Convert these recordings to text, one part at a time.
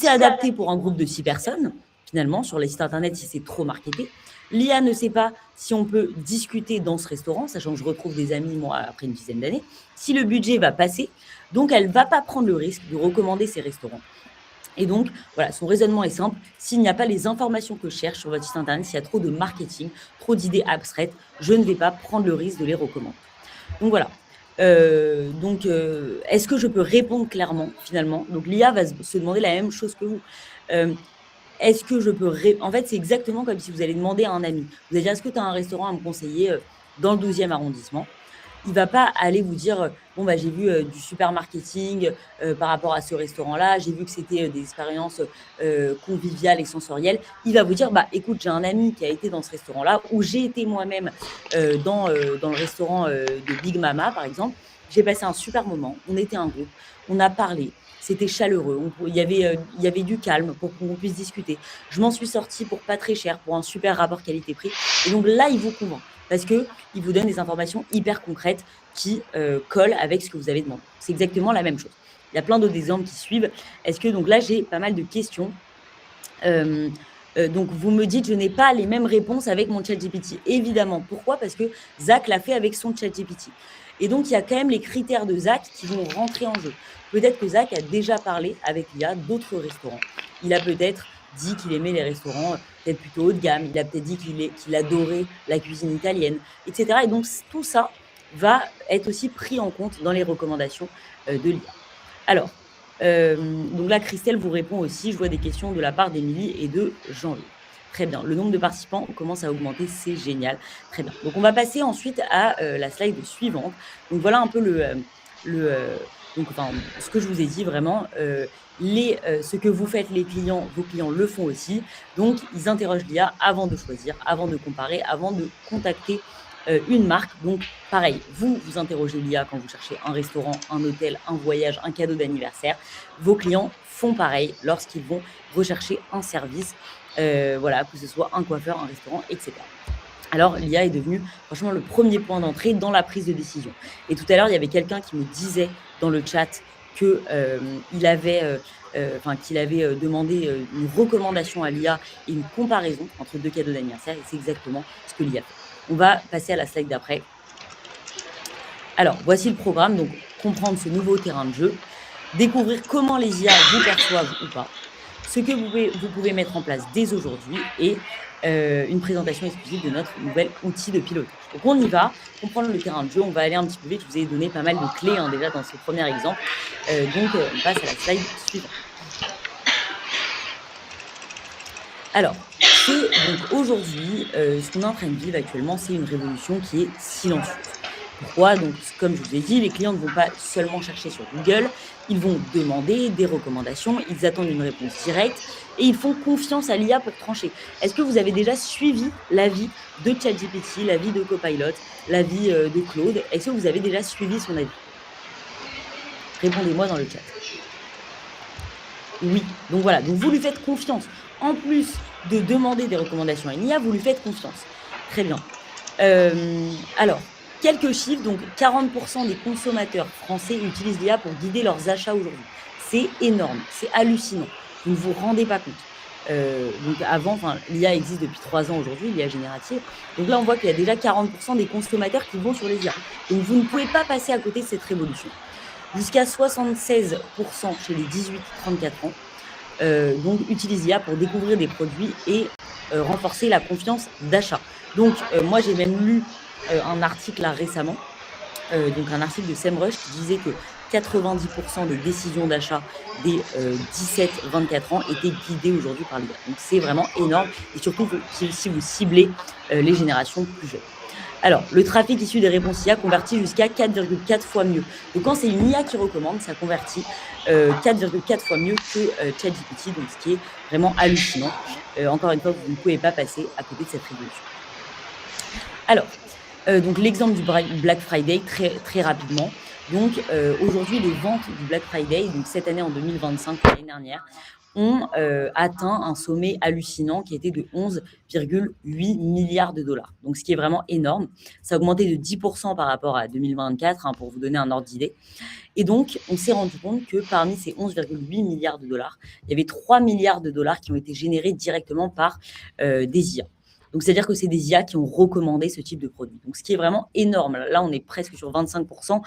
c'est adapté pour un groupe de 6 personnes, finalement, sur les sites internet, si c'est trop marketé, l'IA ne sait pas si on peut discuter dans ce restaurant, sachant que je retrouve des amis, moi, après une dizaine d'années, si le budget va passer. Donc, elle ne va pas prendre le risque de recommander ces restaurants. Et donc, voilà, son raisonnement est simple. S'il n'y a pas les informations que je cherche sur votre site internet, s'il y a trop de marketing, trop d'idées abstraites, je ne vais pas prendre le risque de les recommander. Donc, voilà. Est-ce que je peux répondre clairement, finalement? Donc, l'IA va se demander la même chose que vous. Est-ce que je peux... En fait, c'est exactement comme si vous allez demander à un ami. Vous allez dire, est-ce que tu as un restaurant à me conseiller dans le 12e arrondissement? Il ne va pas aller vous dire, bon, bah, j'ai vu du super marketing par rapport à ce restaurant-là, j'ai vu que c'était des expériences conviviales et sensorielles. Il va vous dire, bah, écoute, j'ai un ami qui a été dans ce restaurant-là, ou j'ai été moi-même dans le restaurant de Big Mama, par exemple. J'ai passé un super moment, on était un groupe, on a parlé, c'était chaleureux, il y avait du calme pour qu'on puisse discuter. Je m'en suis sortie pour pas très cher, pour un super rapport qualité-prix. Et donc là, il vous convainc parce qu'il vous donne des informations hyper concrètes qui collent avec ce que vous avez demandé. C'est exactement la même chose. Il y a plein d'autres exemples qui suivent. Est-ce que, donc là, j'ai pas mal de questions. Donc, vous me dites, je n'ai pas les mêmes réponses avec mon ChatGPT. Évidemment. Pourquoi? Parce que Zach l'a fait avec son ChatGPT. Et donc, il y a quand même les critères de Zach qui vont rentrer en jeu. Peut-être que Zach a déjà parlé avec l'IA d'autres restaurants. Il a peut-être dit qu'il aimait les restaurants peut-être plutôt haut de gamme. Il a peut-être dit qu'il adorait la cuisine italienne, etc. Et donc, tout ça va être aussi pris en compte dans les recommandations de l'IA. Alors, donc là, Christelle vous répond aussi. Je vois des questions de la part d'Émilie et de Jean-Louis. Très bien. Le nombre de participants commence à augmenter. C'est génial. Très bien. Donc, on va passer ensuite à la slide suivante. Donc, voilà un peu ce que je vous ai dit vraiment. Ce que vous faites, vos clients le font aussi. Donc, ils interrogent l'IA avant de choisir, avant de comparer, avant de contacter une marque. Donc, pareil, vous interrogez l'IA quand vous cherchez un restaurant, un hôtel, un voyage, un cadeau d'anniversaire. Vos clients font pareil lorsqu'ils vont rechercher un service, voilà, que ce soit un coiffeur, un restaurant, etc. Alors, l'IA est devenue franchement le premier point d'entrée dans la prise de décision. Et tout à l'heure, il y avait quelqu'un qui me disait dans le chat qu'il avait demandé une recommandation à l'IA et une comparaison entre 2 cadeaux d'anniversaire. Et c'est exactement ce que l'IA fait. On va passer à la slide d'après. Alors, voici le programme. Donc, comprendre ce nouveau terrain de jeu, découvrir comment les IA vous perçoivent ou pas, ce que vous pouvez mettre en place dès aujourd'hui et une présentation exclusive de notre nouvel outil de pilotage. Donc, on y va, comprendre le terrain de jeu. On va aller un petit peu vite. Je vous ai donné pas mal de clés déjà dans ce premier exemple. On passe à la slide suivante. Alors, donc aujourd'hui, ce qu'on est en train de vivre actuellement, c'est une révolution qui est silencieuse. Pourquoi? Donc, comme je vous ai dit, les clients ne vont pas seulement chercher sur Google, ils vont demander des recommandations, ils attendent une réponse directe et ils font confiance à l'IA pour trancher. Est-ce que vous avez déjà suivi l'avis de ChatGPT, l'avis de Copilot, l'avis de Claude? Est-ce que vous avez déjà suivi son avis? Répondez-moi dans le chat. Oui, donc voilà, donc vous lui faites confiance. En plus de demander des recommandations à une IA, vous lui faites confiance. Très bien. Alors, quelques chiffres. Donc, 40% des consommateurs français utilisent l'IA pour guider leurs achats aujourd'hui. C'est énorme, c'est hallucinant. Vous ne vous rendez pas compte. Donc avant, l'IA existe depuis 3 ans aujourd'hui, l'IA générative. Donc là, on voit qu'il y a déjà 40% des consommateurs qui vont sur les IA. Donc, vous ne pouvez pas passer à côté de cette révolution. Jusqu'à 76% chez les 18-34 ans. Donc, utilisent l'IA pour découvrir des produits et renforcer la confiance d'achat. Donc, moi, j'ai même lu un article là récemment, donc un article de SEMrush qui disait que 90% des décisions d'achat des 17-24 ans étaient guidées aujourd'hui par l'IA. Donc, c'est vraiment énorme et surtout si vous ciblez les générations plus jeunes. Alors, le trafic issu des réponses IA convertit jusqu'à 4,4 fois mieux. Donc, quand c'est une IA qui recommande, ça convertit 4,4 fois mieux que ChatGPT, donc ce qui est vraiment hallucinant. Encore une fois, vous ne pouvez pas passer à côté de cette révolution. Alors, donc l'exemple du Black Friday, très, très rapidement. Donc, aujourd'hui, les ventes du Black Friday, donc cette année en 2025, l'année dernière, ont atteint un sommet hallucinant qui était de 11,8 milliards de dollars. Donc, ce qui est vraiment énorme. Ça a augmenté de 10% par rapport à 2024, hein, pour vous donner un ordre d'idée. Et donc, on s'est rendu compte que parmi ces 11,8 milliards de dollars, il y avait 3 milliards de dollars qui ont été générés directement par des IA. Donc, c'est-à-dire que c'est des IA qui ont recommandé ce type de produit. Donc, ce qui est vraiment énorme. Là, on est presque sur 25%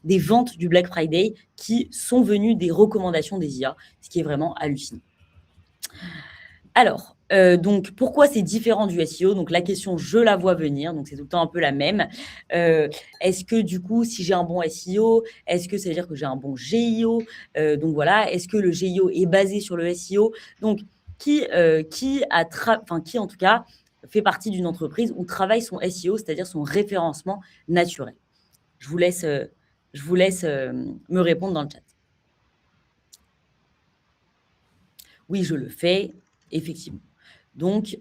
des ventes du Black Friday qui sont venues des recommandations des IA, ce qui est vraiment hallucinant. Alors, donc, pourquoi c'est différent du SEO? Donc, la question, je la vois venir, donc c'est tout le temps un peu la même. Est-ce que du coup, si j'ai un bon SEO, est-ce que ça veut dire que j'ai un bon GIO? Donc voilà, est-ce que le GIO est basé sur le SEO? Donc, qui en tout cas fait partie d'une entreprise où travaille son SEO, c'est-à-dire son référencement naturel? Je vous laisse me répondre dans le chat. Oui, je le fais, effectivement. Donc,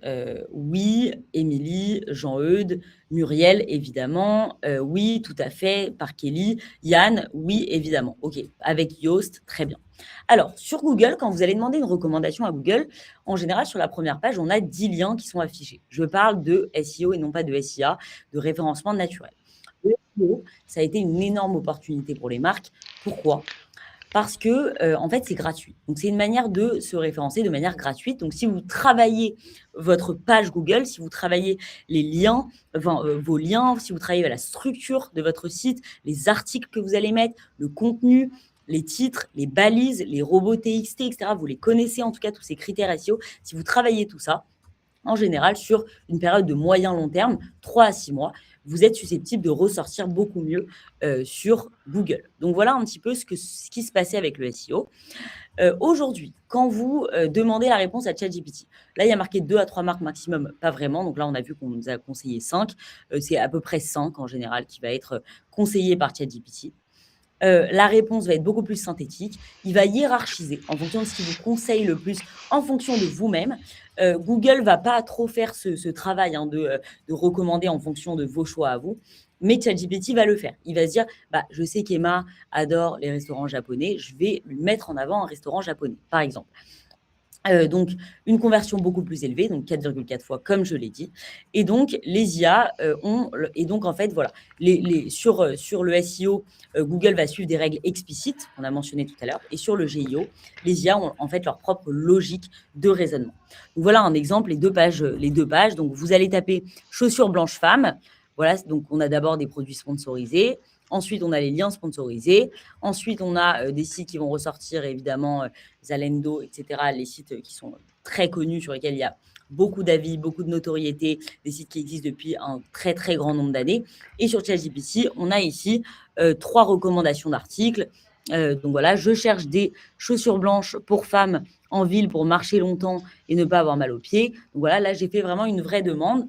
oui, Émilie, Jean-Eudes, Muriel, évidemment. Oui, tout à fait, par Kelly. Yann, oui, évidemment. OK, avec Yoast, très bien. Alors, sur Google, quand vous allez demander une recommandation à Google, en général, sur la première page, on a 10 liens qui sont affichés. Je parle de SEO et non pas de SIA, de référencement naturel. Le SEO, ça a été une énorme opportunité pour les marques. Pourquoi ? Parce que, en fait, c'est gratuit. Donc, c'est une manière de se référencer de manière gratuite. Donc, si vous travaillez votre page Google, si vous travaillez les liens, enfin, vos liens, si vous travaillez la structure de votre site, les articles que vous allez mettre, le contenu, les titres, les balises, les robots TXT, etc., vous les connaissez en tout cas, tous ces critères SEO. Si vous travaillez tout ça, en général, sur une période de moyen-long terme, 3 à 6 mois, vous êtes susceptible de ressortir beaucoup mieux sur Google. Donc, voilà un petit peu ce qui se passait avec le SEO. Aujourd'hui, quand vous demandez la réponse à ChatGPT, là, il y a marqué 2 à 3 marques maximum, pas vraiment. Donc là, on a vu qu'on nous a conseillé 5. C'est à peu près 5 en général qui va être conseillé par ChatGPT. La réponse va être beaucoup plus synthétique. Il va hiérarchiser en fonction de ce qui vous conseille le plus, en fonction de vous-même. Google ne va pas trop faire ce travail, hein, de recommander en fonction de vos choix à vous. Mais ChatGPT va le faire. Il va se dire, je sais qu'Emma adore les restaurants japonais, je vais lui mettre en avant un restaurant japonais, par exemple. Donc, une conversion beaucoup plus élevée, donc 4,4 fois, comme je l'ai dit. Et donc, les IA et donc, en fait, voilà, sur le SEO, Google va suivre des règles explicites, qu'on a mentionné tout à l'heure. Et sur le GIO, les IA ont en fait leur propre logique de raisonnement. Donc, voilà un exemple, les deux pages. Donc, vous allez taper chaussures blanches femmes. Voilà, donc on a d'abord des produits sponsorisés. Ensuite, on a les liens sponsorisés. Ensuite, on a des sites qui vont ressortir, évidemment, Zalendo, etc., les sites qui sont très connus, sur lesquels il y a beaucoup d'avis, beaucoup de notoriété, des sites qui existent depuis un très, très grand nombre d'années. Et sur ChatGPT, on a ici 3 recommandations d'articles. Donc voilà, je cherche des chaussures blanches pour femmes en ville pour marcher longtemps et ne pas avoir mal aux pieds. Donc voilà, là, j'ai fait vraiment une vraie demande.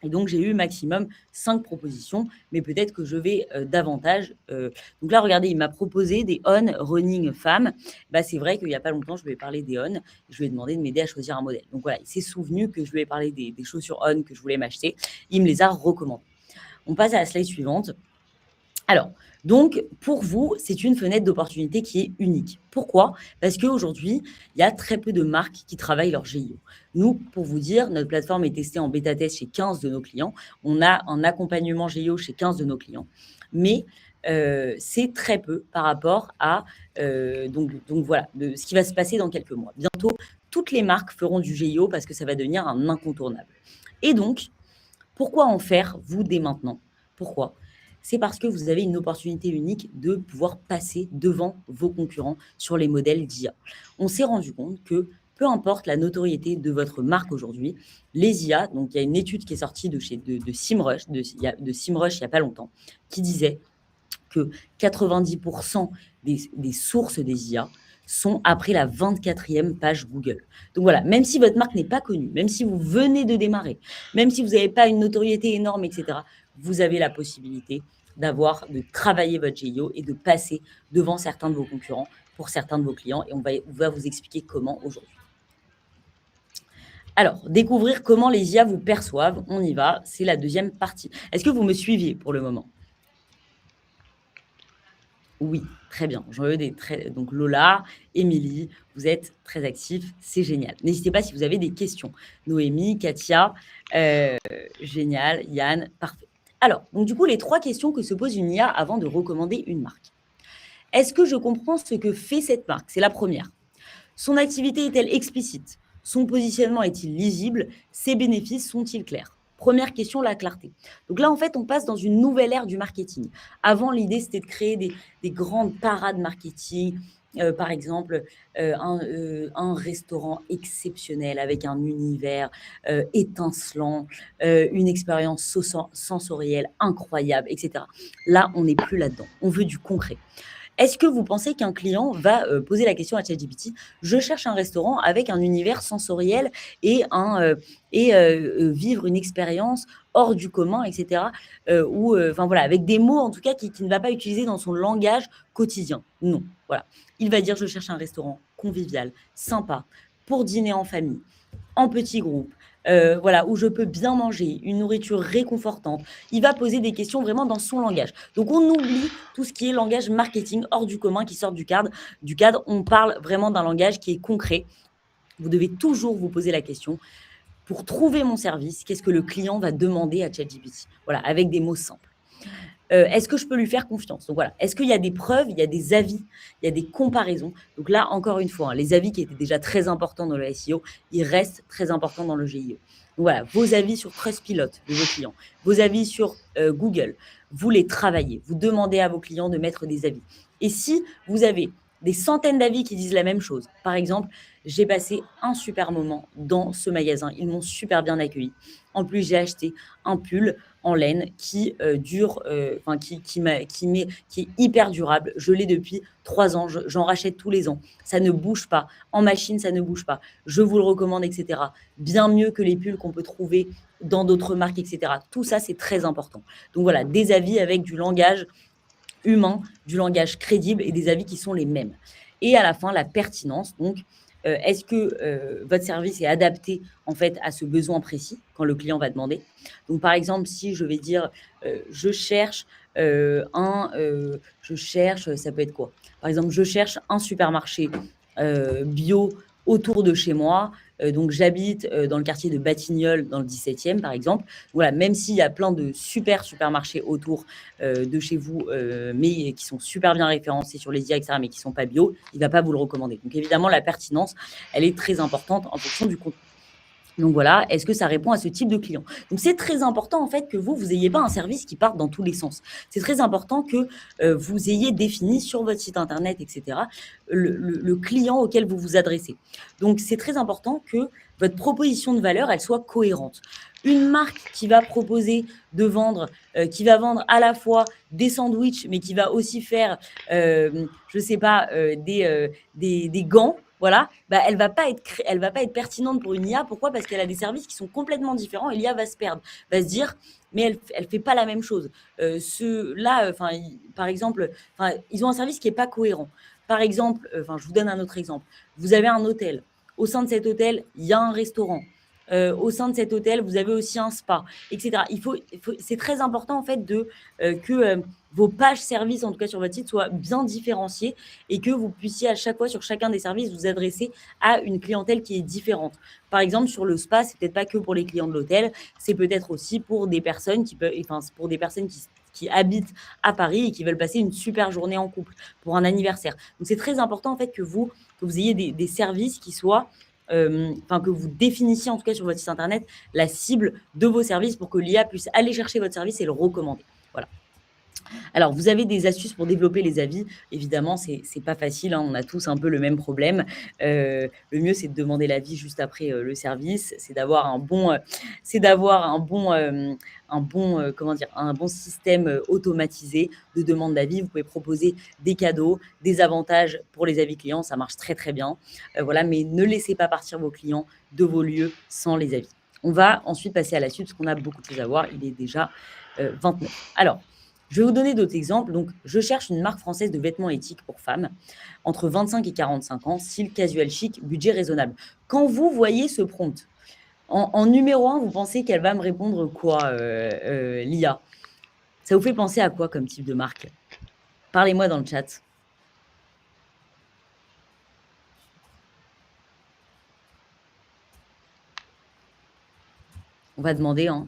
Et donc, j'ai eu maximum 5 propositions, mais peut-être que je vais davantage. Donc là, regardez, il m'a proposé des On Running Femmes. C'est vrai qu'il n'y a pas longtemps, je lui ai parlé des On. Je lui ai demandé de m'aider à choisir un modèle. Donc voilà, il s'est souvenu que je lui ai parlé des chaussures On que je voulais m'acheter. Il me les a recommandées. On passe à la slide suivante. Alors, donc, pour vous, c'est une fenêtre d'opportunité qui est unique. Pourquoi ? Parce qu'aujourd'hui, il y a très peu de marques qui travaillent leur GIO. Nous, pour vous dire, notre plateforme est testée en bêta-test chez 15 de nos clients. On a un accompagnement GIO chez 15 de nos clients. Mais c'est très peu par rapport à donc voilà, ce qui va se passer dans quelques mois. Bientôt, toutes les marques feront du GIO parce que ça va devenir un incontournable. Et donc, pourquoi en faire, vous, dès maintenant ? Pourquoi ? C'est parce que vous avez une opportunité unique de pouvoir passer devant vos concurrents sur les modèles d'IA. On s'est rendu compte que peu importe la notoriété de votre marque aujourd'hui, les IA, donc il y a une étude qui est sortie de SEMrush, de SEMrush il n'y a pas longtemps, qui disait que 90% des sources des IA sont après la 24e page Google. Donc voilà, même si votre marque n'est pas connue, même si vous venez de démarrer, même si vous n'avez pas une notoriété énorme, etc., vous avez la possibilité de travailler votre GIO et de passer devant certains de vos concurrents pour certains de vos clients. Et on va vous expliquer comment aujourd'hui. Alors, découvrir comment les IA vous perçoivent, on y va, c'est la deuxième partie. Est-ce que vous me suiviez pour le moment ? Oui, très bien. J'en veux des très donc Lola, Émilie, vous êtes très actifs, c'est génial. N'hésitez pas si vous avez des questions. Noémie, Katia, heu, génial, Yann, parfait. Alors, donc du coup, les 3 questions que se pose une IA avant de recommander une marque. Est-ce que je comprends ce que fait cette marque? C'est la première. Son activité est-elle explicite? Son positionnement est-il lisible? Ses bénéfices sont-ils clairs? Première question, la clarté. Donc là, en fait, on passe dans une nouvelle ère du marketing. Avant, l'idée, c'était de créer des grandes parades marketing. Par exemple, un restaurant exceptionnel avec un univers étincelant, une expérience sensorielle incroyable, etc. Là, on n'est plus là-dedans. On veut du concret. Est-ce que vous pensez qu'un client va poser la question à ChatGPT: «Je cherche un restaurant avec un univers sensoriel et vivre une expérience hors du commun» et cetera, ou enfin voilà, avec des mots en tout cas qui ne va pas utiliser dans son langage quotidien? Non, voilà. Il va dire: «Je cherche un restaurant convivial, sympa, pour dîner en famille, en petits groupes, voilà, où je peux bien manger, une nourriture réconfortante». Il va poser des questions vraiment dans son langage. Donc on oublie tout ce qui est langage marketing hors du commun qui sort du cadre. On parle vraiment d'un langage qui est concret. Vous devez toujours vous poser la question: «Pour trouver mon service, qu'est-ce que le client va demander à ChatGPT?» Voilà, avec des mots simples. Est-ce que je peux lui faire confiance? Donc voilà, est-ce qu'il y a des preuves, il y a des avis, il y a des comparaisons? Donc là, encore une fois, hein, les avis qui étaient déjà très importants dans le SEO, ils restent très importants dans le GIE. Donc voilà, vos avis sur Trustpilot de vos clients, vos avis sur Google, vous les travaillez, vous demandez à vos clients de mettre des avis. Et si vous avez des centaines d'avis qui disent la même chose, par exemple, j'ai passé un super moment dans ce magasin, ils m'ont super bien accueilli. En plus, j'ai acheté un pull en laine qui dure, enfin qui est hyper durable. Je l'ai depuis 3 ans, j'en rachète tous les ans. Ça ne bouge pas. En machine, ça ne bouge pas. Je vous le recommande, et cetera. Bien mieux que les pulls qu'on peut trouver dans d'autres marques, et cetera. Tout ça, c'est très important. Donc voilà, des avis avec du langage humain, du langage crédible et des avis qui sont les mêmes. Et à la fin, la pertinence. Donc, est-ce que votre service est adapté en fait à ce besoin précis quand le client va demander? Donc, par exemple, si je vais dire, je cherche ça peut être quoi? Par exemple, je cherche un supermarché bio autour de chez moi. Donc, j'habite dans le quartier de Batignolles, dans le 17e, par exemple. Voilà, même s'il y a plein de super supermarchés autour de chez vous, mais qui sont super bien référencés sur les IA, etc., mais qui ne sont pas bio, il ne va pas vous le recommander. Donc évidemment, la pertinence, elle est très importante en fonction du contenu. Donc voilà, est-ce que ça répond à ce type de client? Donc c'est très important en fait que vous n'ayez pas un service qui parte dans tous les sens. C'est très important que vous ayez défini sur votre site internet, etc., le client auquel vous vous adressez. Donc c'est très important que votre proposition de valeur, elle soit cohérente. Une marque qui va proposer de vendre, qui va vendre à la fois des sandwichs, mais qui va aussi faire, je ne sais pas, des gants, voilà, bah, elle va pas être pertinente pour une IA. Pourquoi? Parce qu'elle a des services qui sont complètement différents et l'IA va se perdre, va se dire: «Mais elle fait pas la même chose». Ceux-là, enfin, par exemple, enfin, ils ont un service qui est pas cohérent. Par exemple, enfin, je vous donne un autre exemple. Vous avez un hôtel. Au sein de cet hôtel, il y a un restaurant. Au sein de cet hôtel, vous avez aussi un spa, et cetera. C'est très important en fait que vos pages services, en tout cas sur votre site, soient bien différenciées et que vous puissiez à chaque fois sur chacun des services vous adresser à une clientèle qui est différente. Par exemple, sur le spa, c'est peut-être pas que pour les clients de l'hôtel, c'est peut-être aussi pour des personnes pour des personnes qui habitent à Paris et qui veulent passer une super journée en couple pour un anniversaire. Donc c'est très important en fait que vous ayez des services qui soient enfin que vous définissiez en tout cas sur votre site internet la cible de vos services pour que l'IA puisse aller chercher votre service et le recommander. Voilà. Alors, vous avez des astuces pour développer les avis. Évidemment, c'est pas facile, hein, on a tous un peu le même problème. Le mieux, c'est de demander l'avis juste après, le service. Comment dire? Un bon système, automatisé de demande d'avis. Vous pouvez proposer des cadeaux, des avantages pour les avis clients, ça marche très, très bien. Voilà, mais ne laissez pas partir vos clients de vos lieux sans les avis. On va ensuite passer à la suite parce qu'on a beaucoup de choses à voir. Il est déjà, 29. Alors, je vais vous donner d'autres exemples. Donc, je cherche une marque française de vêtements éthiques pour femmes entre 25 et 45 ans, style casual chic, budget raisonnable. Quand vous voyez ce prompt, en numéro 1, vous pensez qu'elle va me répondre quoi, l'IA? Ça vous fait penser à quoi comme type de marque? Parlez-moi dans le chat. On va demander, hein.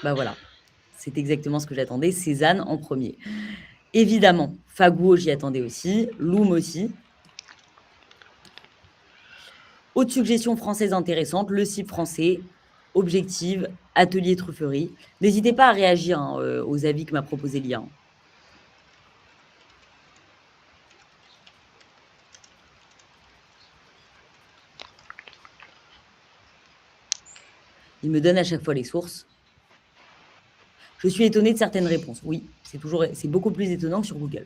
Bah voilà, c'est exactement ce que j'attendais. Cézanne en premier. Évidemment, Faguot, j'y attendais aussi. Loom aussi. Autre suggestion française intéressante, le site français, Objective, Atelier Trufferie. N'hésitez pas à réagir hein, aux avis que m'a proposé l'IA. Il me donne à chaque fois les sources. Je suis étonnée de certaines réponses. Oui, c'est beaucoup plus étonnant que sur Google.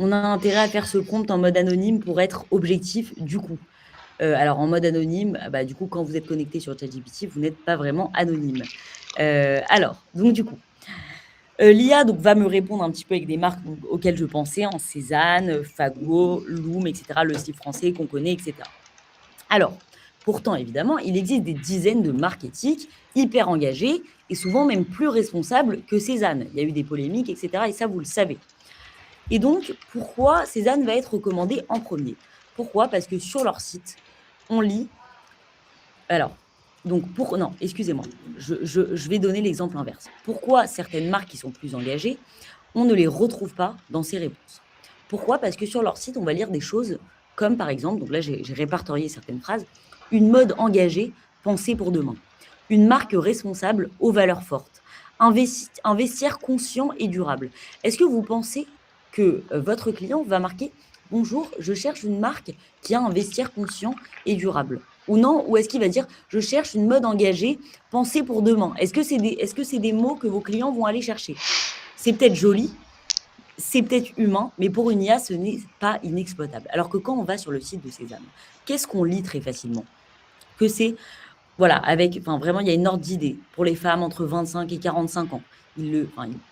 On a intérêt à faire ce prompt en mode anonyme pour être objectif du coup. Alors, en mode anonyme, bah, du coup, quand vous êtes connecté sur ChatGPT, vous n'êtes pas vraiment anonyme. Alors, donc du coup, l'IA va me répondre un petit peu avec des marques auxquelles je pensais, en Cézanne, Faguot, Loom, etc., le style français qu'on connaît, etc. Alors, pourtant, évidemment, il existe des dizaines de marques éthiques hyper engagées et souvent même plus responsables que Cézanne. Il y a eu des polémiques, etc., et ça, vous le savez. Et donc, pourquoi Cézanne va être recommandée en premier? Pourquoi? Parce que sur leur site, on lit... Alors, donc, non, excusez-moi, je vais donner l'exemple inverse. Pourquoi certaines marques qui sont plus engagées, on ne les retrouve pas dans ces réponses? Pourquoi? Parce que sur leur site, on va lire des choses comme, par exemple, donc là, j'ai répertorié certaines phrases, une mode engagée, pensée pour demain. Une marque responsable aux valeurs fortes. Un vestiaire conscient et durable. Est-ce que vous pensez que votre client va marquer « Bonjour, je cherche une marque qui a un vestiaire conscient et durable » ou non? Ou est-ce qu'il va dire « Je cherche une mode engagée, pensée pour demain » Est-ce que c'est des mots que vos clients vont aller chercher? C'est peut-être joli, c'est peut-être humain, mais pour une IA, ce n'est pas inexploitable. Alors que quand on va sur le site de Cézanne, qu'est-ce qu'on lit très facilement? Que c'est, voilà, vraiment, il y a une ordre d'idée pour les femmes entre 25 et 45 ans. Ils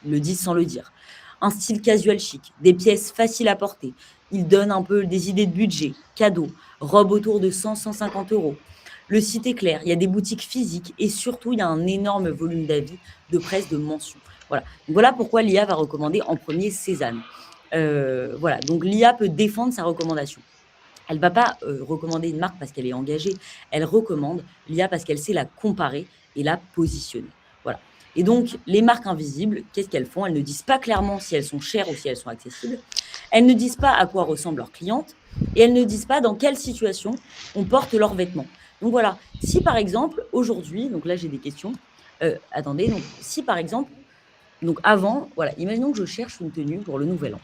le disent sans le dire. Un style casual chic, des pièces faciles à porter. Ils donnent un peu des idées de budget, cadeaux, robes autour de 100-150 euros. Le site est clair, il y a des boutiques physiques et surtout, il y a un énorme volume d'avis, de presse, de mentions. Voilà. Donc, voilà pourquoi l'IA va recommander en premier Cézanne. Voilà. Donc, l'IA peut défendre sa recommandation. Elle ne va pas recommander une marque parce qu'elle est engagée. Elle recommande l'IA parce qu'elle sait la comparer et la positionner. Voilà. Et donc, les marques invisibles, qu'est-ce qu'elles font? Elles ne disent pas clairement si elles sont chères ou si elles sont accessibles. Elles ne disent pas à quoi ressemblent leurs clientes et elles ne disent pas dans quelle situation on porte leurs vêtements. Donc voilà, si par exemple, aujourd'hui, donc là j'ai des questions, attendez, donc si par exemple, donc avant, voilà, imaginons que je cherche une tenue pour le Nouvel An.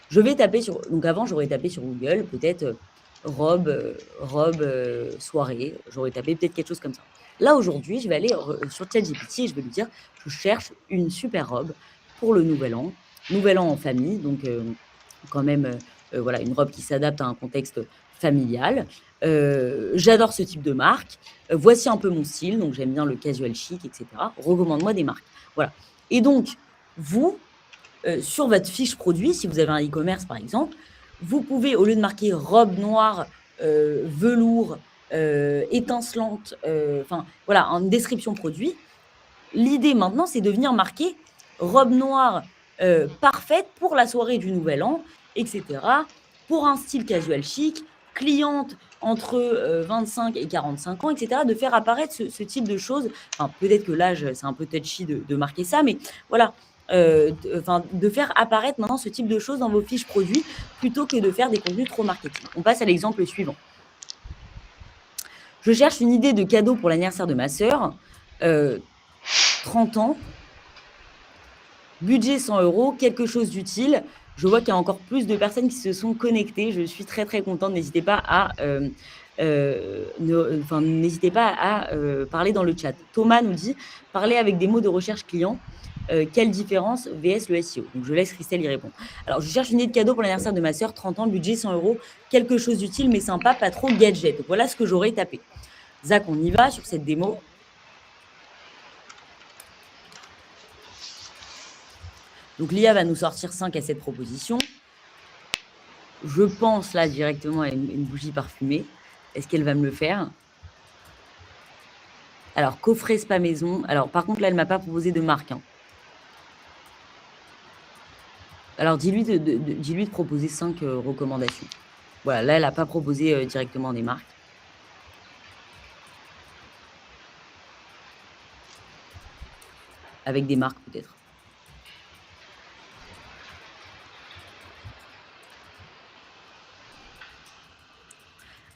Je vais taper sur, donc avant j'aurais tapé sur Google, peut-être robe soirée, j'aurais tapé peut-être quelque chose comme ça. Là aujourd'hui, je vais aller sur ChatGPT et je vais lui dire, je cherche une super robe pour le Nouvel An en famille, donc quand même, voilà, une robe qui s'adapte à un contexte familial. J'adore ce type de marque. Voici un peu mon style, donc j'aime bien le casual chic, etc. Recommande-moi des marques. Voilà. Et donc, vous, sur votre fiche produit, si vous avez un e-commerce par exemple, vous pouvez, au lieu de marquer robe noire, velours, étincelante, enfin voilà, une description produit, l'idée maintenant, c'est de venir marquer robe noire parfaite pour la soirée du Nouvel An, etc. Pour un style casual chic, cliente entre 25 et 45 ans, etc. De faire apparaître ce type de choses. Enfin, peut-être que l'âge, c'est un peu touchy de marquer ça, mais voilà. De faire apparaître maintenant ce type de choses dans vos fiches produits plutôt que de faire des contenus trop marketing. On passe à l'exemple suivant. Je cherche une idée de cadeau pour l'anniversaire de ma sœur, 30 ans, budget 100 euros, quelque chose d'utile. Je vois qu'il y a encore plus de personnes qui se sont connectées. Je suis très, très contente. N'hésitez pas à, parler dans le chat. Thomas nous dit « Parler avec des mots de recherche client. Quelle différence vs le SEO ?» Donc, je laisse Christelle y répondre. Alors, je cherche une idée de cadeau pour l'anniversaire de ma sœur, 30 ans, budget 100 euros, quelque chose d'utile mais sympa, pas trop gadget. Donc, voilà ce que j'aurais tapé. Zach, on y va sur cette démo. Donc, l'IA va nous sortir 5 à 7 propositions. Je pense là directement à une bougie parfumée. Est-ce qu'elle va me le faire? Alors, coffret spa maison. Alors, par contre, là, elle m'a pas proposé de marque, hein. Alors, dis-lui de proposer 5 recommandations. Voilà, là, elle n'a pas proposé directement des marques. Avec des marques, peut-être.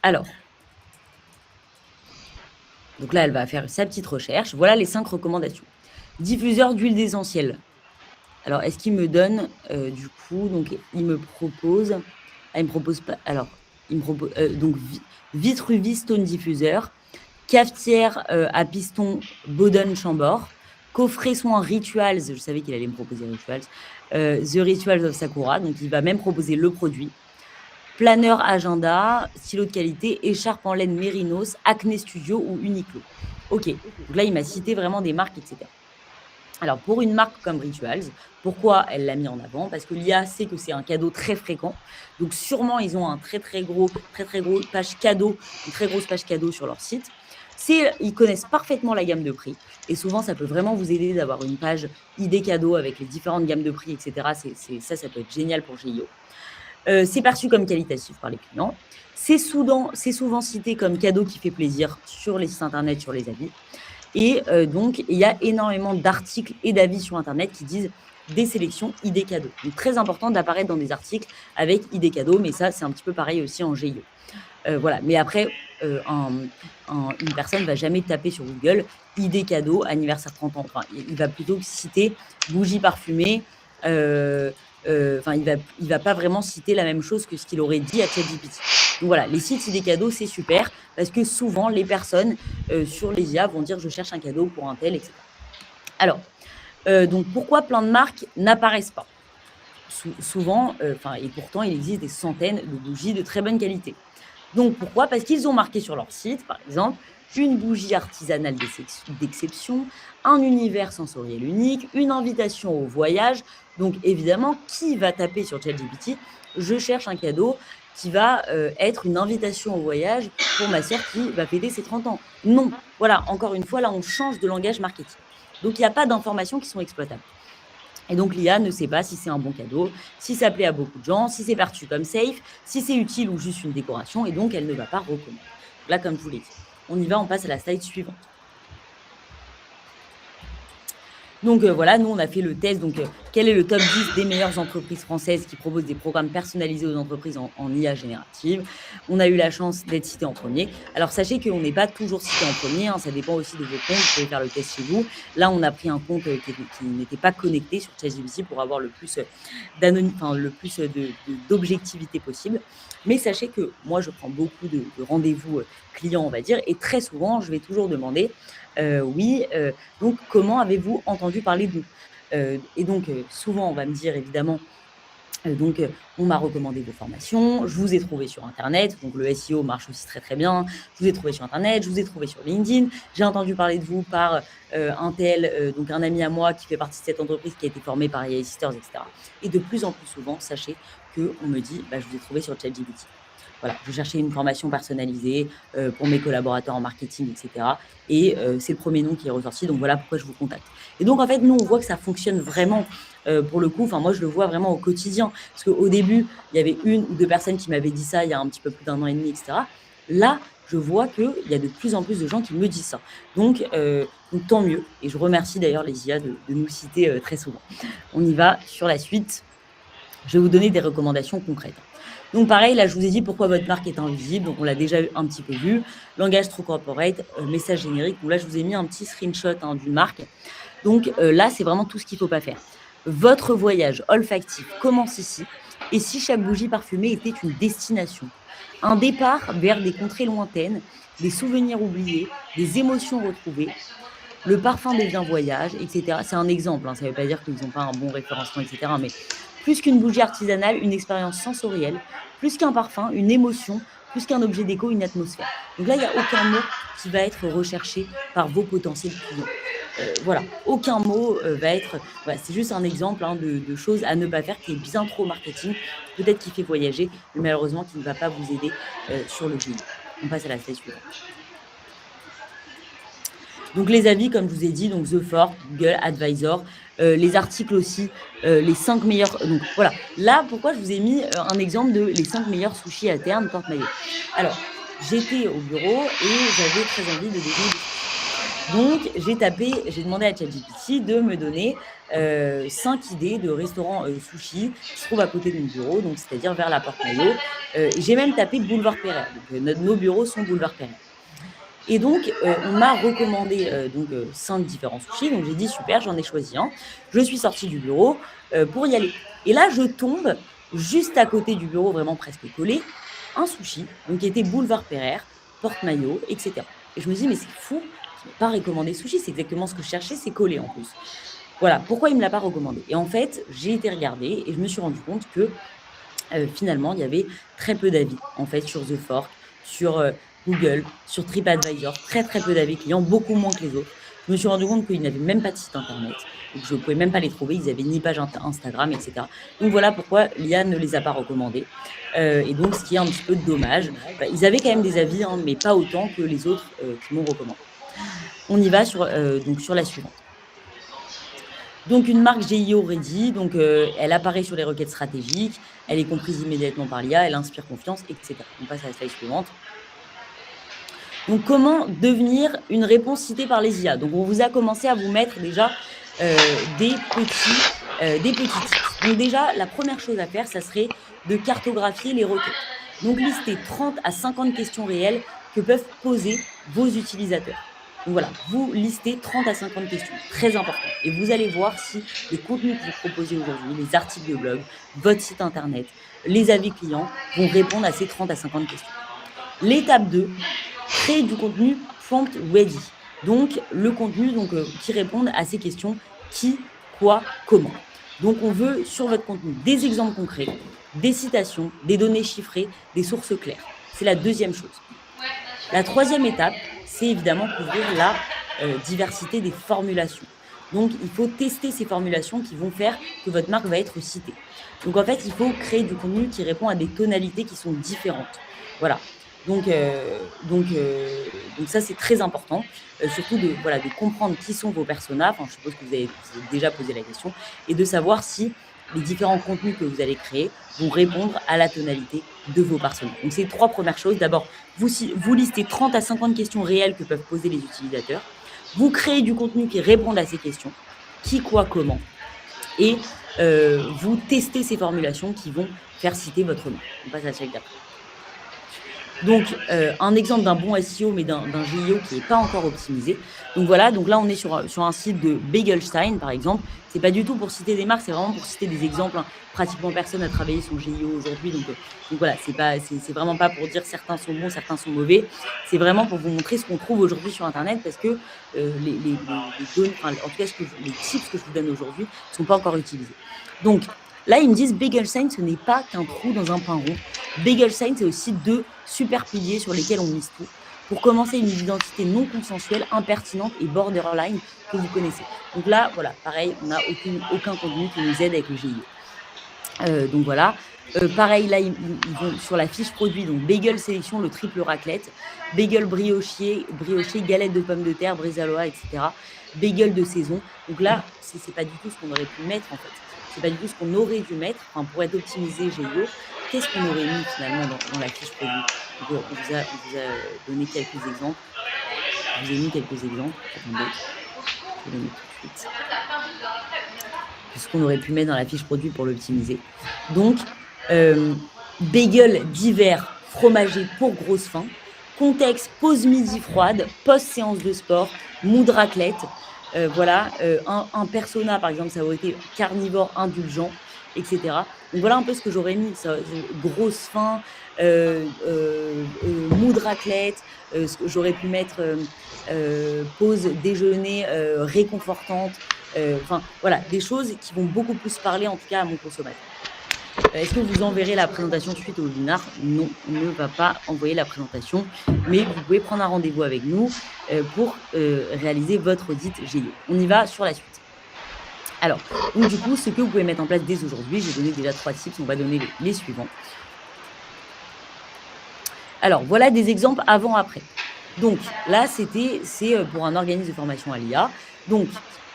Alors, donc là, elle va faire sa petite recherche. Voilà les 5 recommandations. Diffuseur d'huile essentielle. Alors, est-ce qu'il me donne, du coup, donc il me propose... Ah, il me propose pas... Alors, il me propose... donc, Vitruvi Stone Diffuser, cafetière à piston Bowden Chambord, coffret soin Rituals, je savais qu'il allait me proposer Rituals, The Rituals of Sakura, donc il va même proposer le produit. Planeur agenda, stylo de qualité, écharpe en laine Mérinos, Acne Studio ou Uniqlo. Ok, donc là il m'a cité vraiment des marques, etc. Alors pour une marque comme Rituals, pourquoi elle l'a mis en avant? Parce que l'IA sait que c'est un cadeau très fréquent. Donc sûrement ils ont un très gros page cadeau, une très grosse page cadeau sur leur site. Ils connaissent parfaitement la gamme de prix et souvent ça peut vraiment vous aider d'avoir une page idée cadeau avec les différentes gammes de prix, etc. Ça peut être génial pour GIO. C'est perçu comme qualitatif par les clients. C'est souvent cité comme cadeau qui fait plaisir sur les sites internet, sur les avis. Et donc, il y a énormément d'articles et d'avis sur Internet qui disent des sélections idées cadeaux. Donc, très important d'apparaître dans des articles avec idées cadeaux, mais ça, c'est un petit peu pareil aussi en GIE. Voilà. Mais après, une personne ne va jamais taper sur Google idées cadeaux, anniversaire 30 ans. Enfin, il va plutôt citer bougie parfumée. Il va pas vraiment citer la même chose que ce qu'il aurait dit à ChatGPT. Donc voilà, les sites idées cadeaux, c'est super parce que souvent, les personnes sur les IA vont dire je cherche un cadeau pour un tel, etc. Alors, donc pourquoi plein de marques n'apparaissent pas? Souvent, et pourtant, il existe des centaines de bougies de très bonne qualité. Donc pourquoi? Parce qu'ils ont marqué sur leur site, par exemple, une bougie artisanale d'exception, un univers sensoriel unique, une invitation au voyage. Donc évidemment, qui va taper sur ChatGPT? Je cherche un cadeau qui va être une invitation au voyage pour ma sœur qui va fêter ses 30 ans. Non, voilà, encore une fois, là, on change de langage marketing. Donc, il n'y a pas d'informations qui sont exploitables. Et donc, l'IA ne sait pas si c'est un bon cadeau, si ça plaît à beaucoup de gens, si c'est perçu comme safe, si c'est utile ou juste une décoration, et donc, elle ne va pas recommander. Là, comme je vous l'ai dit, on y va, on passe à la slide suivante. Donc voilà, nous on a fait le test. Donc quel est le top 10 des meilleures entreprises françaises qui proposent des programmes personnalisés aux entreprises en IA générative? On a eu la chance d'être cité en premier. Alors sachez qu'on n'est pas toujours cité en premier, hein, ça dépend aussi de vos comptes, vous pouvez faire le test chez vous. Là on a pris un compte qui n'était pas connecté sur ChatGPT pour avoir le plus d'objectivité possible. Mais sachez que moi je prends beaucoup de rendez-vous clients, on va dire, et très souvent je vais toujours demander donc comment avez-vous entendu parler de nous? Et donc souvent on va me dire évidemment on m'a recommandé vos formations, je vous ai trouvé sur internet, donc le SEO marche aussi très bien, je vous ai trouvé sur internet, je vous ai trouvé sur LinkedIn, j'ai entendu parler de vous par un tel, donc un ami à moi qui fait partie de cette entreprise qui a été formé par AI Sisters, etc. Et de plus en plus souvent, sachez qu'on me dit je vous ai trouvé sur ChatGPT. Voilà, je cherchais une formation personnalisée pour mes collaborateurs en marketing, etc. Et c'est le premier nom qui est ressorti, donc voilà pourquoi je vous contacte. Et donc, en fait, nous, on voit que ça fonctionne vraiment pour le coup. Enfin, moi, je le vois vraiment au quotidien. Parce qu'au début, il y avait 1 ou 2 personnes qui m'avaient dit ça il y a un petit peu plus d'1 an et demi, etc. Là, je vois qu'il y a de plus en plus de gens qui me disent ça. Donc tant mieux. Et je remercie d'ailleurs les IA de nous citer très souvent. On y va sur la suite. Je vais vous donner des recommandations concrètes. Donc pareil, là je vous ai dit pourquoi votre marque est invisible, donc on l'a déjà un petit peu vu. Langage true corporate, message générique. Donc là je vous ai mis un petit screenshot d'une marque. Donc là c'est vraiment tout ce qu'il ne faut pas faire. Votre voyage olfactif commence ici. Et si chaque bougie parfumée était une destination, un départ vers des contrées lointaines, des souvenirs oubliés, des émotions retrouvées, le parfum devient voyage, etc. C'est un exemple, hein, ça ne veut pas dire qu'ils n'ont pas un bon référencement, etc. Mais plus qu'une bougie artisanale, une expérience sensorielle, plus qu'un parfum, une émotion, plus qu'un objet déco, une atmosphère. Donc là, il n'y a aucun mot qui va être recherché par vos potentiels clients. Voilà, aucun mot va être... Voilà, c'est juste un exemple de choses à ne pas faire qui est bien trop marketing, peut-être qui fait voyager, mais malheureusement qui ne va pas vous aider sur le GIE. On passe à la slide suivante. Donc les avis, comme je vous ai dit, donc The Fork, Google, Advisor, les articles aussi, les 5 meilleurs... Donc voilà, là, pourquoi je vous ai mis un exemple de les 5 meilleurs sushis à terme porte-maillot. Alors, j'étais au bureau et j'avais très envie de déjeuner des sushis. Donc, j'ai demandé à ChatGPT de me donner 5 idées de restaurants sushi qui se trouvent à côté de mon bureau, donc c'est-à-dire vers la Porte-Maillot. J'ai même tapé Boulevard Pereire. Donc, nos bureaux sont Boulevard Pereire. Et donc, on m'a recommandé 5 différents sushis. Donc, j'ai dit, super, j'en ai choisi un. Je suis sortie du bureau pour y aller. Et là, je tombe juste à côté du bureau, vraiment presque collé, un sushi, donc qui était Boulevard Pereire, Porte-Maillot, etc. Et je me dis, mais c'est fou, il ne m'a pas recommandé sushi. C'est exactement ce que je cherchais, c'est collé en plus. Voilà, pourquoi il ne me l'a pas recommandé? Et en fait, j'ai été regarder et je me suis rendu compte que finalement, il y avait très peu d'avis en fait sur The Fork, sur Google, sur TripAdvisor, très peu d'avis clients, beaucoup moins que les autres. Je me suis rendu compte qu'ils n'avaient même pas de site internet, donc je ne pouvais même pas les trouver, ils n'avaient ni page Instagram, etc. Donc voilà pourquoi l'IA ne les a pas recommandés. Et donc, ce qui est un petit peu dommage. Enfin, ils avaient quand même des avis, hein, mais pas autant que les autres qui m'ont recommandé. On y va sur la suivante. Donc, une marque GIO ready, donc elle apparaît sur les requêtes stratégiques, elle est comprise immédiatement par l'IA, elle inspire confiance, etc. On passe à la slide suivante. Donc, comment devenir une réponse citée par les IA? Donc, on vous a commencé à vous mettre déjà des petits tips. Donc, déjà, la première chose à faire, ça serait de cartographier les requêtes. Donc, listez 30 à 50 questions réelles que peuvent poser vos utilisateurs. Donc voilà, vous listez 30 à 50 questions, très important. Et vous allez voir si les contenus que vous proposez aujourd'hui, les articles de blog, votre site internet, les avis clients vont répondre à ces 30 à 50 questions. L'étape 2, créer du contenu prompt ready. Donc le contenu qui réponde à ces questions qui, quoi, comment. Donc on veut sur votre contenu des exemples concrets, des citations, des données chiffrées, des sources claires. C'est la deuxième chose. La troisième étape, c'est évidemment couvrir la diversité des formulations. Donc, il faut tester ces formulations qui vont faire que votre marque va être citée. Donc, en fait, il faut créer du contenu qui répond à des tonalités qui sont différentes. Voilà. Donc ça, c'est très important. Surtout de comprendre qui sont vos personas. Enfin, je suppose que vous avez déjà posé la question. Et de savoir si les différents contenus que vous allez créer vont répondre à la tonalité de vos personas. Donc, c'est les 3 premières choses. D'abord, vous listez 30 à 50 questions réelles que peuvent poser les utilisateurs. Vous créez du contenu qui réponde à ces questions. Qui, quoi, comment. Et vous testez ces formulations qui vont faire citer votre nom. On passe à la slide d'après. Donc, un exemple d'un bon SEO, mais d'un GIO qui n'est pas encore optimisé. Donc voilà, donc là, on est sur un site de Begelstein, par exemple. C'est pas du tout pour citer des marques, c'est vraiment pour citer des exemples. Hein. Pratiquement personne n'a travaillé son GIO aujourd'hui. Donc voilà, c'est vraiment pas pour dire certains sont bons, certains sont mauvais. C'est vraiment pour vous montrer ce qu'on trouve aujourd'hui sur Internet parce que les données, en tout cas, les tips que je vous donne aujourd'hui ne sont pas encore utilisés. Donc, là, ils me disent Begelstein, ce n'est pas qu'un trou dans un pain rond. Begelstein, c'est aussi 2 super piliers sur lesquels on mise tout. Pour commencer, une identité non consensuelle, impertinente et borderline que vous connaissez. Donc là, voilà, pareil, on n'a aucun contenu qui nous aide avec le GIE. Donc voilà. Pareil, là, ils vont sur la fiche produit. Donc, bagel sélection, le triple raclette. Bagel brioché, galette de pommes de terre, brisaloa, etc. Bagel de saison. Donc là, c'est pas du tout ce qu'on aurait pu mettre, en fait. C'est pas du tout ce qu'on aurait dû mettre pour être optimisé GIO. Qu'est-ce qu'on aurait mis finalement dans la fiche produit? On vous a donné quelques exemples. Je vous ai mis quelques exemples. Attendez, je vais les mettre tout de suite. Ce qu'on aurait pu mettre dans la fiche produit pour l'optimiser. Donc, bagel d'hiver fromager pour grosse faim. Contexte pause midi froide, post-séance de sport, mood raclette. Voilà, un persona, par exemple, ça aurait été carnivore indulgent, etc. Donc voilà un peu ce que j'aurais mis, ça, grosse faim, mood raclette, j'aurais pu mettre pause déjeuner réconfortante, enfin voilà, des choses qui vont beaucoup plus parler en tout cas à mon consommateur. Est-ce que vous enverrez la présentation suite au webinaire? Non, on ne va pas envoyer la présentation, mais vous pouvez prendre un rendez-vous avec nous pour réaliser votre audit GIO. On y va sur la suite. Alors, donc du coup, ce que vous pouvez mettre en place dès aujourd'hui, j'ai donné déjà 3 tips, on va donner les suivants. Alors, voilà des exemples avant-après. Donc là, c'est pour un organisme de formation à l'IA. Donc,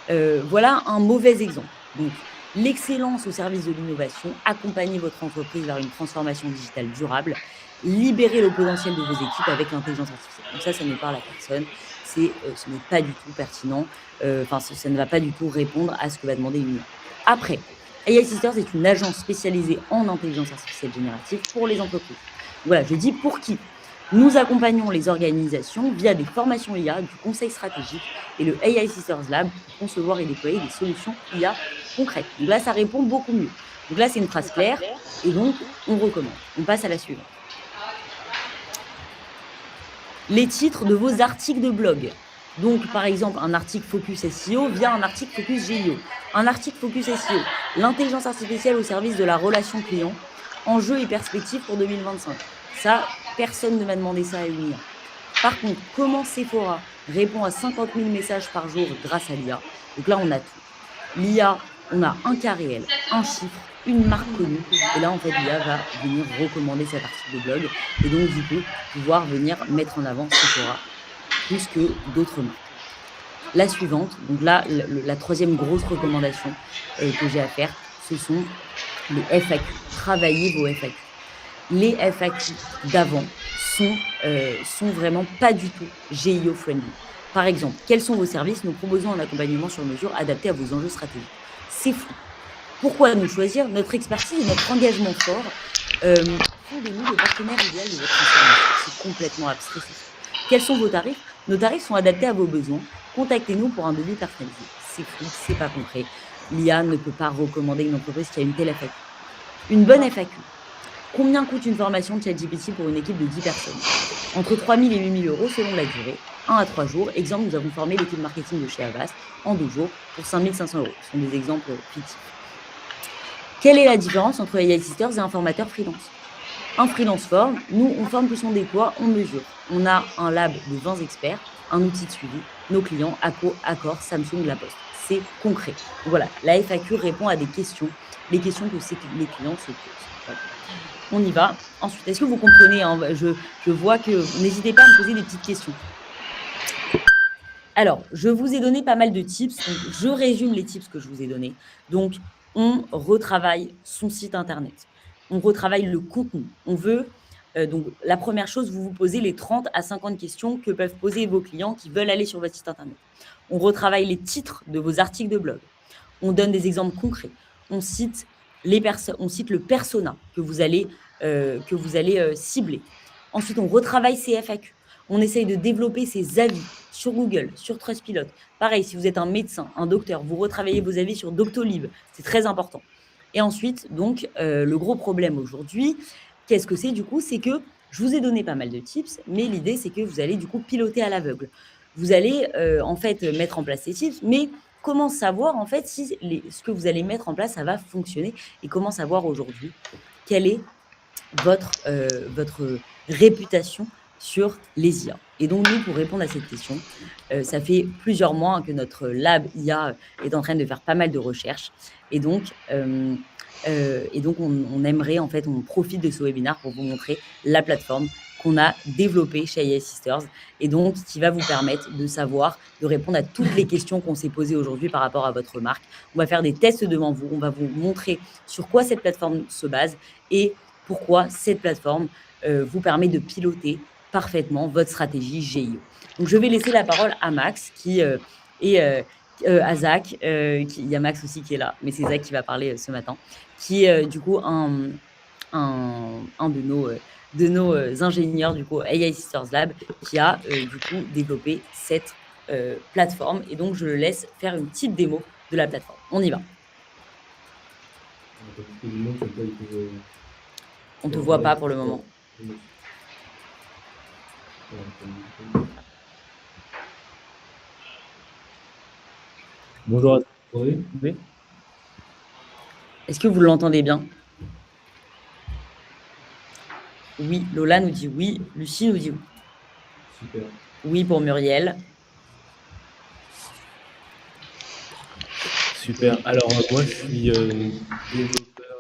voilà un mauvais exemple. Donc, l'excellence au service de l'innovation, accompagner votre entreprise vers une transformation digitale durable, libérer le potentiel de vos équipes avec l'intelligence artificielle. Donc ça ne parle à personne. Ce n'est pas du tout pertinent. Ça ne va pas du tout répondre à ce que va demander une IA. Après, AI Sisters est une agence spécialisée en intelligence artificielle générative pour les entreprises. Voilà, je dis pour qui? Nous accompagnons les organisations via des formations IA, du conseil stratégique et le AI Sisters Lab pour concevoir et déployer des solutions IA concrètes. Donc là, ça répond beaucoup mieux. Donc là, c'est une phrase claire et donc on recommande. On passe à la suivante. Les titres de vos articles de blog. Donc, par exemple, un article Focus SEO via un article Focus GIO. Un article Focus SEO, l'intelligence artificielle au service de la relation client, enjeux et perspectives pour 2025. Ça, personne ne m'a demandé ça à une IA. Par contre, comment Sephora répond à 50 000 messages par jour grâce à l'IA? Donc là, on a tout. L'IA, on a un cas réel, un chiffre, une marque connue. Et là, en fait, l'IA va venir recommander cet article de blog et donc, du coup, pouvoir venir mettre en avant Sephora plus que d'autres marques. La suivante, donc là, la troisième grosse recommandation que j'ai à faire, ce sont les FAQ. Travaillez vos FAQ. Les FAQ d'avant sont vraiment pas du tout GIO friendly. Par exemple, quels sont vos services? Nous proposons un accompagnement sur mesure adapté à vos enjeux stratégiques. C'est fou. Pourquoi nous choisir? Notre expertise et notre engagement fort font de nous le partenaire idéal de votre transformation. C'est complètement abstrait. Quels sont vos tarifs? Nos tarifs sont adaptés à vos besoins. Contactez-nous pour un devis personnalisé. C'est fou, c'est pas concret. L'IA ne peut pas recommander une entreprise qui a une telle FAQ. Une bonne FAQ. Combien coûte une formation de ChatGPT pour une équipe de 10 personnes? Entre 3 000 et 8 000 euros selon la durée. 1 à 3 jours. Exemple, nous avons formé l'équipe marketing de chez Avast en 2 jours pour 5 500 euros. Ce sont des exemples fictifs. Quelle est la différence entre AI Sisters et un formateur freelance? Un freelance forme, nous on forme plus on déploie, on mesure. On a un lab de 20 experts, un outil de suivi, nos clients, Accor, Samsung, La Poste. C'est concret. Donc voilà, la FAQ répond à des questions, les questions que les clients se posent. Voilà. On y va. Ensuite, est-ce que vous comprenez hein, je vois que n'hésitez pas à me poser des petites questions. Alors, je vous ai donné pas mal de tips. Donc, je résume les tips que je vous ai donnés. Donc, on retravaille son site internet. On retravaille le contenu. On veut, donc, la première chose, vous vous posez les 30 à 50 questions que peuvent poser vos clients qui veulent aller sur votre site internet. On retravaille les titres de vos articles de blog. On donne des exemples concrets. On cite le persona que vous allez cibler. Ensuite, on retravaille ses FAQ. On essaye de développer ses avis sur Google, sur Trustpilot. Pareil, si vous êtes un médecin, un docteur, vous retravaillez vos avis sur Doctolib. C'est très important. Et ensuite, donc, le gros problème aujourd'hui, qu'est-ce que c'est du coup? C'est que je vous ai donné pas mal de tips, mais l'idée, c'est que vous allez du coup piloter à l'aveugle. Vous allez en fait mettre en place ces tips, mais comment savoir en fait si ce que vous allez mettre en place, ça va fonctionner et comment savoir aujourd'hui quelle est votre réputation sur les IA. Et donc, nous, pour répondre à cette question, ça fait plusieurs mois que notre lab IA est en train de faire pas mal de recherches. Et donc, on aimerait, en fait, on profite de ce webinaire pour vous montrer la plateforme qu'on a développée chez AI Sisters et donc qui va vous permettre de savoir, de répondre à toutes les questions qu'on s'est posées aujourd'hui par rapport à votre marque. On va faire des tests devant vous, on va vous montrer sur quoi cette plateforme se base et pourquoi cette plateforme vous permet de piloter parfaitement votre stratégie GIO. Donc, je vais laisser la parole à Max à Zach, il y a Max aussi qui est là, mais c'est Zach qui va parler ce matin, qui est du coup un de nos ingénieurs du coup AI Sisters Lab qui a du coup développé cette plateforme et donc je le laisse faire une petite démo de la plateforme. On y va. On ne te voit pas pour le moment. Bonjour à tous. Est-ce que vous l'entendez bien? Oui, Lola nous dit oui. Lucie nous dit oui. Super. Oui pour Muriel. Super. Alors, moi, je suis développeur.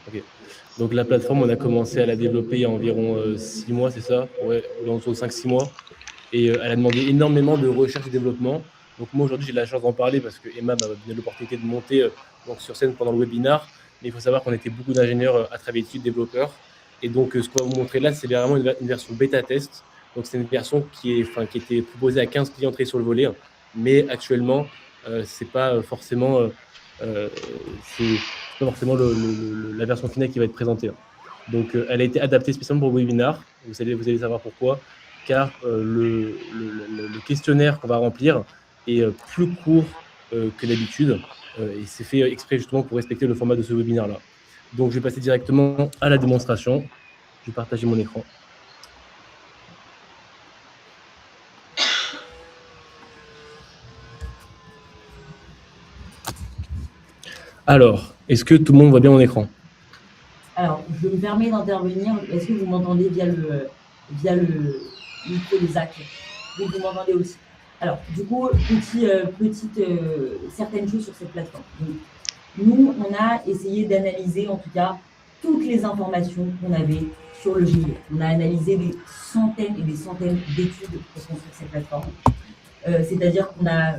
Ok. Donc, la plateforme, on a commencé à la développer il y a environ 6 mois, c'est ça? Ouais, autour de 5-6 mois. Et elle a demandé énormément de recherche et développement. Donc, moi, aujourd'hui, j'ai la chance d'en parler parce que Emma m'a donné l'opportunité de monter donc, sur scène pendant le webinar. Mais il faut savoir qu'on était beaucoup d'ingénieurs à travailler dessus, développeurs. Et donc, ce qu'on va vous montrer là, c'est vraiment une version bêta-test. Donc, c'est une version qui était proposée à 15 clients entrés sur le volet. Mais actuellement, c'est pas forcément, c'est pas forcément la version finale qui va être présentée. Donc, elle a été adaptée spécialement pour le webinar. Vous allez savoir pourquoi. Car le questionnaire qu'on va remplir est plus court que d'habitude. Et c'est fait exprès justement pour respecter le format de ce webinaire-là. Donc, je vais passer directement à la démonstration. Je vais partager mon écran. Alors, est-ce que tout le monde voit bien mon écran? Alors, je me permets d'intervenir. Est-ce que vous m'entendez via le micro des AC? Oui, vous m'entendez aussi. Alors, du coup, certaines choses sur cette plateforme. Donc, nous, on a essayé d'analyser, en tout cas, toutes les informations qu'on avait sur le GIE. On a analysé des centaines et des centaines d'études pour construire cette plateforme. C'est-à-dire qu'on a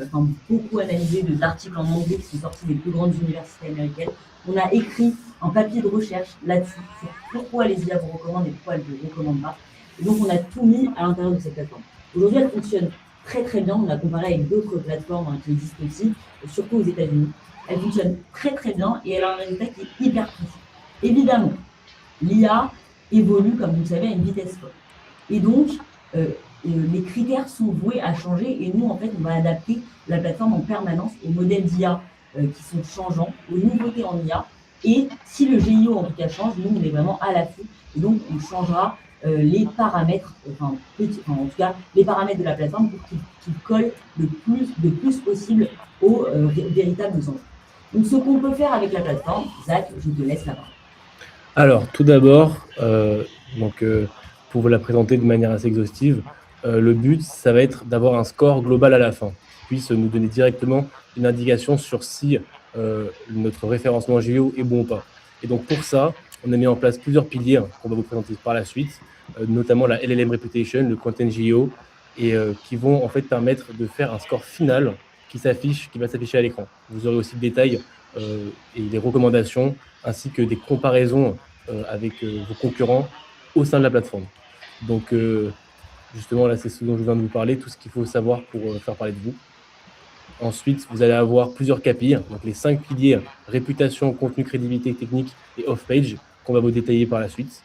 beaucoup analysé d'articles en anglais qui sont sortis des plus grandes universités américaines. On a écrit un papier de recherche là-dessus, sur pourquoi les IA vous recommandent et pourquoi elles ne vous recommandent pas. Et donc, on a tout mis à l'intérieur de cette plateforme. Aujourd'hui, elle fonctionne très très bien. On a comparé avec d'autres plateformes qui existent aussi, surtout aux États-Unis. Elle fonctionne très très bien et elle a un résultat qui est hyper précis. Évidemment, l'IA évolue, comme vous le savez, à une vitesse folle. Et donc, les critères sont voués à changer et nous, en fait, on va adapter la plateforme en permanence aux modèles d'IA qui sont changeants, aux nouveautés en IA. Et si le GIO, en tout cas, change, nous, on est vraiment à l'affût. Et donc, on changera les paramètres, en tout cas, les paramètres de la plateforme pour qu'ils collent le plus possible aux véritables enjeux. Donc, ce qu'on peut faire avec la plateforme, Zach, je te laisse la parole. Alors, tout d'abord, pour vous la présenter de manière assez exhaustive, le but, ça va être d'avoir un score global à la fin, qui puisse nous donner directement une indication sur si notre référencement GEO est bon ou pas. Et donc, pour ça, on a mis en place plusieurs piliers qu'on va vous présenter par la suite, notamment la LLM Reputation, le Content GEO, et qui vont en fait permettre de faire un score final qui va s'afficher à l'écran. Vous aurez aussi le détail et les recommandations, ainsi que des comparaisons avec vos concurrents au sein de la plateforme. Donc, justement, là, c'est ce dont je viens de vous parler, tout ce qu'il faut savoir pour faire parler de vous. Ensuite, vous allez avoir plusieurs KPI, donc les 5 piliers, réputation, contenu, crédibilité, technique et off-page, qu'on va vous détailler par la suite.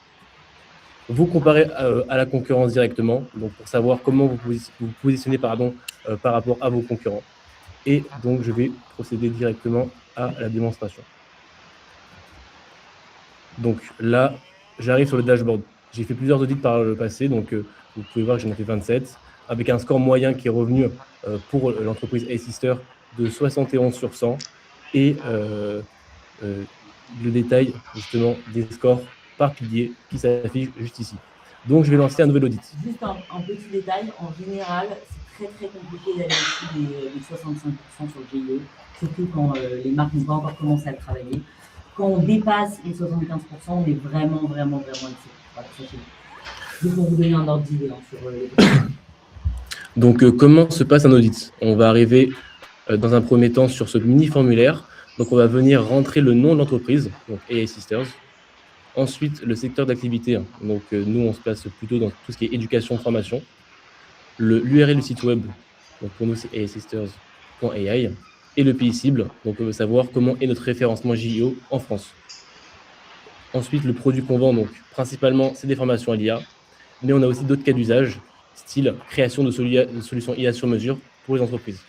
Vous comparez à la concurrence directement, donc pour savoir comment vous positionnez par rapport à vos concurrents. Et donc, je vais procéder directement à la démonstration. Donc là, j'arrive sur le dashboard. J'ai fait plusieurs audits par le passé, donc vous pouvez voir que j'en ai fait 27, avec un score moyen qui est revenu pour l'entreprise A-Sister de 71 sur 100, et le détail justement des scores par pilier qui s'affiche juste ici. Donc je vais lancer un nouvel audit. Juste un petit détail, en général, c'est très très compliqué d'aller au-dessus des 65% sur le GIE, surtout quand les marques n'ont pas encore commencé à le travailler. Quand on dépasse les 75%, on est vraiment excellent. Voilà, sachez-le. Juste pour vous donner un ordre d'idée sur les... Donc comment se passe un audit? On va arriver dans un premier temps sur ce mini formulaire. Donc on va venir rentrer le nom de l'entreprise, donc AI Sisters. Ensuite, le secteur d'activité. Donc, nous, on se place plutôt dans tout ce qui est éducation, formation. L'URL du site web, donc pour nous, c'est aisisters.ai. Et le pays cible, donc on veut savoir comment est notre référencement JIO en France. Ensuite, le produit qu'on vend, donc principalement, c'est des formations à l'IA. Mais on a aussi d'autres cas d'usage, style création de solutions IA sur mesure pour les entreprises.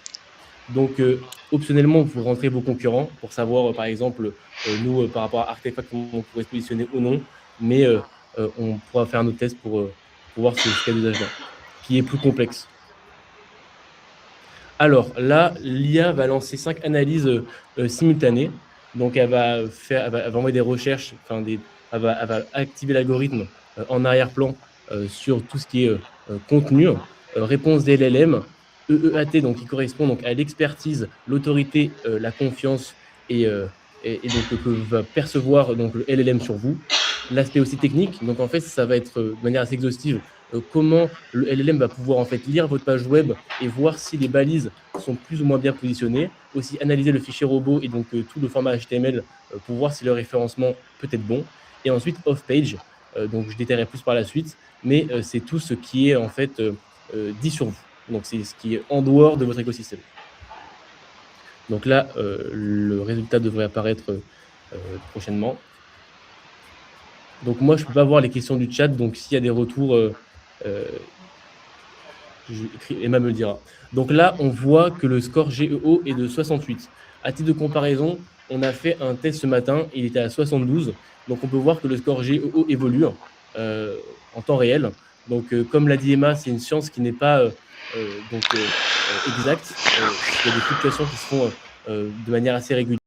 Donc, optionnellement, vous rentrez vos concurrents pour savoir, par exemple, nous, par rapport à Artefact, comment on pourrait se positionner ou non. Mais on pourra faire un autre test pour voir ce cas d'usage-là, qui est plus complexe. Alors là, l'IA va lancer 5 analyses simultanées. Donc elle va envoyer des recherches, elle va activer l'algorithme en arrière-plan sur tout ce qui est contenu, réponse des LLM, EEAT, donc qui correspond donc à l'expertise, l'autorité, la confiance et donc que va percevoir donc le LLM sur vous. L'aspect aussi technique, donc en fait ça va être de manière assez exhaustive comment le LLM va pouvoir en fait lire votre page web et voir si les balises sont plus ou moins bien positionnées. Aussi analyser le fichier robot et donc tout le format HTML pour voir si le référencement peut être bon. Et ensuite off-page, donc je détaillerai plus par la suite, mais c'est tout ce qui est en fait dit sur vous. Donc c'est ce qui est en dehors de votre écosystème. Donc là, le résultat devrait apparaître prochainement. Donc moi, je ne peux pas voir les questions du chat, donc s'il y a des retours, Emma me le dira. Donc là, on voit que le score GEO est de 68. À titre de comparaison, on a fait un test ce matin, il était à 72. Donc on peut voir que le score GEO évolue en temps réel. Donc comme l'a dit Emma, c'est une science qui n'est pas exacte. Il y a des fluctuations qui se font de manière assez régulière.